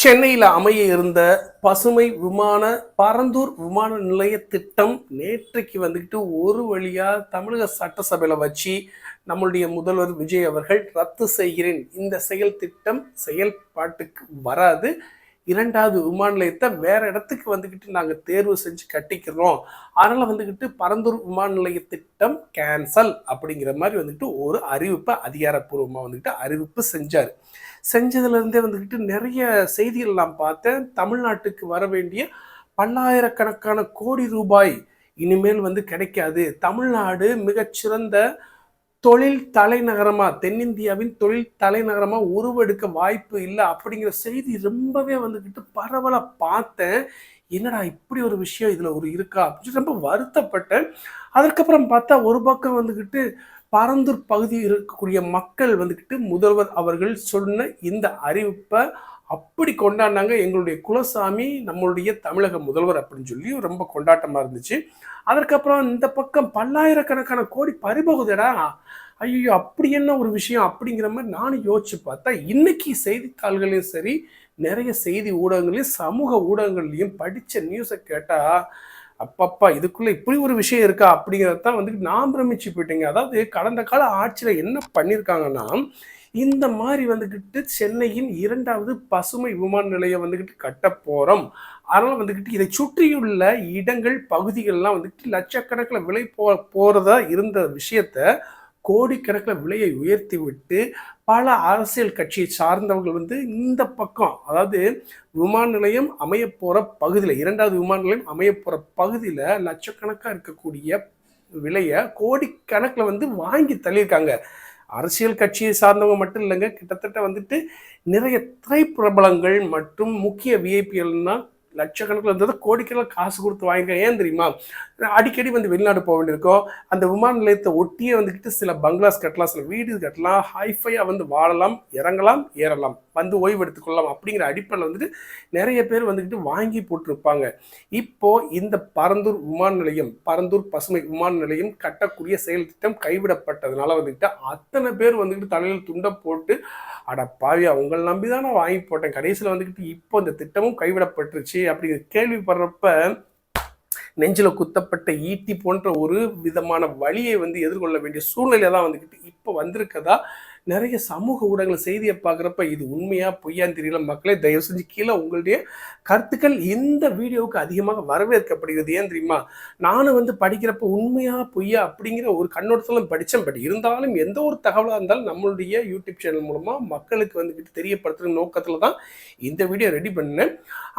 சென்னையில் அமைய இருந்த பசுமை பரந்தூர் விமான நிலைய திட்டம் நேற்றைக்கு வந்துக்கிட்டு ஒரு வழியா தமிழக சட்டசபையில் வச்சு நம்மளுடைய முதல்வர் விஜய் அவர்கள் ரத்து செய்கிறேன், இந்த செயல் திட்டம் செயல்பாட்டுக்கு வராது, இரண்டாவது விமான நிலையத்தை வேற இடத்துக்கு வந்துக்கிட்டு நாங்கள் தேர்வு செஞ்சு கட்டிக்கிறோம், அதனால் வந்துக்கிட்டு பரந்தூர் விமான நிலைய திட்டம் கேன்சல் அப்படிங்கிற மாதிரி வந்துக்கிட்டு ஒரு அறிவிப்பை அதிகாரப்பூர்வமாக வந்துக்கிட்டு அறிவிப்பு செஞ்சார். செஞ்சதுலேருந்தே வந்துக்கிட்டு நிறைய செய்திகள் நான் பார்த்தேன். தமிழ்நாட்டுக்கு வர வேண்டிய பல்லாயிரக்கணக்கான கோடி ரூபாய் இனிமேல் வந்து கிடைக்காது, தமிழ்நாடு மிகச்சிறந்த தொழில் தலைநகரமாக, தென்னிந்தியாவின் தொழில் தலைநகரமாக உருவெடுக்க வாய்ப்பு இல்லை அப்படிங்கிற செய்தி ரொம்பவே வந்துக்கிட்டு பரவலாக பார்த்தேன். என்னடா இப்படி ஒரு விஷயம் இதில் ஒரு இருக்கா அப்படின்னு ரொம்ப வருத்தப்பட்டேன். அதுக்கப்புறம் பார்த்தா ஒரு பக்கம் வந்துக்கிட்டு பரந்தூர் பகுதியில் இருக்கக்கூடிய மக்கள் வந்துக்கிட்டு முதல்வர் அவர்கள் சொன்ன இந்த அறிவிப்பை அப்படி கொண்டாடினாங்க. எங்களுடைய குலசாமி நம்மளுடைய தமிழக முதல்வர் அப்படின்னு சொல்லி ரொம்ப கொண்டாட்டமாக இருந்துச்சு. அதற்கப்புறம் இந்த பக்கம் பல்லாயிரக்கணக்கான கோடி பறிபோகுதடா, ஐயோ அப்படி என்ன ஒரு விஷயம் அப்படிங்கிற மாதிரி நானும் யோசிச்சு பார்த்தா இன்னைக்கு செய்தித்தாள்களையும் சரி, நிறைய செய்தி ஊடகங்களையும் சமூக ஊடகங்கள்லையும் படித்த நியூஸை கேட்டால் அப்பப்பா இதுக்குள்ளே இப்படி ஒரு விஷயம் இருக்கா அப்படிங்கிறது தான் வந்துட்டு நான் பிரமிச்சு போயிட்டேங்க. அதாவது கடந்த கால ஆட்சியில் என்ன பண்ணியிருக்காங்கன்னா, இந்த மாதிரி வந்துக்கிட்டு சென்னையின் இரண்டாவது பசுமை விமான நிலையம் வந்துக்கிட்டு கட்ட போகிறோம், அதனால் வந்துக்கிட்டு இதை சுற்றியுள்ள இடங்கள் பகுதிகள்லாம் வந்துக்கிட்டு லட்சக்கணக்கில் விலை போகிறதா இருந்த விஷயத்த கோடிக்கணக்கில் விலையை உயர்த்தி விட்டு பல அரசியல் கட்சியை சார்ந்தவர்கள் வந்து இந்த பக்கம், அதாவது விமான நிலையம் அமைய போகிற பகுதியில், இரண்டாவது விமான நிலையம் அமைய போகிற பகுதியில் லட்சக்கணக்காக இருக்கக்கூடிய விலையை கோடிக்கணக்கில் வந்து வாங்கி தள்ளியிருக்காங்க. அரசியல் கட்சியை சார்ந்தவங்க மட்டும் இல்லைங்க, கிட்டத்தட்ட வந்துட்டு நிறைய திரைப்பிரபலங்கள் மற்றும் முக்கிய விஐபிஎல்னால் லட்சக்கணக்கில் இருந்தது கோடிக்கணக்கில் காசு கொடுத்து வாங்கிக்க. ஏன் தெரியுமா, அடிக்கடி வந்து வெளிநாடு போக வேண்டியிருக்கோம், அந்த விமான நிலையத்தை ஒட்டியே வந்துக்கிட்டு சில பங்களாஸ் கட்டலாம், சில வீடு கட்டலாம், ஹைஃபையாக வந்து வாழலாம், இறங்கலாம், ஏறலாம், வந்து ஓய்வு எடுத்துக்கொள்ளலாம் அப்படிங்கிற அடிப்படையில் வந்துட்டு நிறைய பேர் வந்துக்கிட்டு வாங்கி போட்டிருப்பாங்க. இப்போது இந்த பரந்தூர் விமான நிலையம், பரந்தூர் பசுமை விமான நிலையம் கட்டக்கூடிய செயல் திட்டம் கைவிடப்பட்டதுனால வந்துக்கிட்டு அத்தனை பேர் வந்துக்கிட்டு தலையில் துண்டை போட்டு அட பாவியா உங்களை நம்பி தான் நான் வாங்கி போட்டேன், கடைசியில் வந்துக்கிட்டு இப்போ இந்த திட்டமும் கைவிடப்பட்டுருச்சு அப்படிங்கிற கேள்விப்படுறப்ப நெஞ்சில் குத்தப்பட்ட ஈட்டி போன்ற ஒரு விதமான வழியை வந்து எதிர்கொள்ள வேண்டிய சூழ்நிலை தான் வந்துக்கிட்டு இப்போ வந்திருக்கதா நிறைய சமூக ஊடகங்கள் செய்தியை பார்க்குறப்ப இது உண்மையா பொய்யான்னு தெரியல. மக்களே தயவு செஞ்சு கீழே உங்களுடைய கருத்துக்கள் இந்த வீடியோவுக்கு அதிகமாக வரவேற்கப்படுகிறது. ஏன் தெரியுமா, நானும் வந்து படிக்கிறப்ப உண்மையா பொய்யா அப்படிங்கிற ஒரு கண்ணோட்டத்தில் படித்தேன். பட் இருந்தாலும் எந்த ஒரு தகவலாக இருந்தாலும் நம்மளுடைய யூடியூப் சேனல் மூலமாக மக்களுக்கு வந்துக்கிட்டு தெரியப்படுத்துகிற நோக்கத்தில் தான் இந்த வீடியோ ரெடி பண்ணேன்.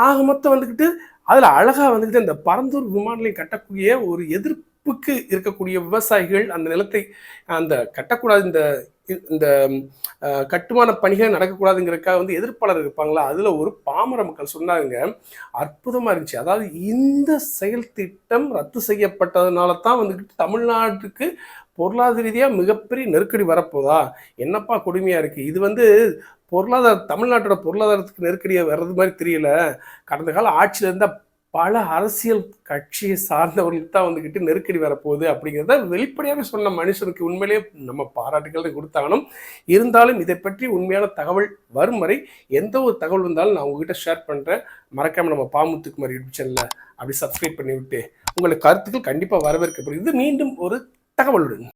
ஆக மொத்தம் வந்துக்கிட்டு அதில் அழகாக வந்துக்கிட்டு இந்த பரந்தூர் விமான நிலையம் கட்டக்கூடிய ஒரு எதிர்ப்புக்கு இருக்கக்கூடிய விவசாயிகள் அந்த நிலத்தை அந்த கட்டக்கூடாது, இந்த இந்த கட்டுமான பணிகள் நடக்கக்கூடாதுங்கிறதுக்காக வந்து எதிர்ப்பாளர் இருப்பாங்களா, அதில் ஒரு பாமர மக்கள் சொன்னாங்க, அற்புதமாக இருந்துச்சு. அதாவது இந்த செயல் திட்டம் ரத்து செய்யப்பட்டதுனால தான் வந்துக்கிட்டு தமிழ்நாட்டுக்கு பொருளாதார ரீதியாக மிகப்பெரிய நெருக்கடி வரப்போதா, என்னப்பா கொடுமையாக இருக்குது, இது வந்து தமிழ்நாட்டோட பொருளாதாரத்துக்கு நெருக்கடியாக வர்றது மாதிரி தெரியல, கடந்த கால ஆட்சியில் இருந்தால் பல அரசியல் கட்சியை சார்ந்தவர்களுக்கு தான் வந்துக்கிட்டு நெருக்கடி வரப்போகுது அப்படிங்கிறத வெளிப்படையாக சொன்ன மனுஷனுக்கு உண்மையிலேயே நம்ம பாராட்டுகள் கொடுத்தாலும், இருந்தாலும் இதை பற்றி உண்மையான தகவல் வரும் வரை எந்த ஒரு தகவல் இருந்தாலும் நான் உங்ககிட்ட ஷேர் பண்ணுறேன். மறக்காமல் நம்ம பாமுத்துக்குமார் யூடியூப் சேனலில் அப்படி சப்ஸ்கிரைப் பண்ணிவிட்டு உங்களுக்கு கருத்துக்கள் கண்டிப்பாக வரவேற்கப்படுகிறது மீண்டும் ஒரு தகவலுடன்.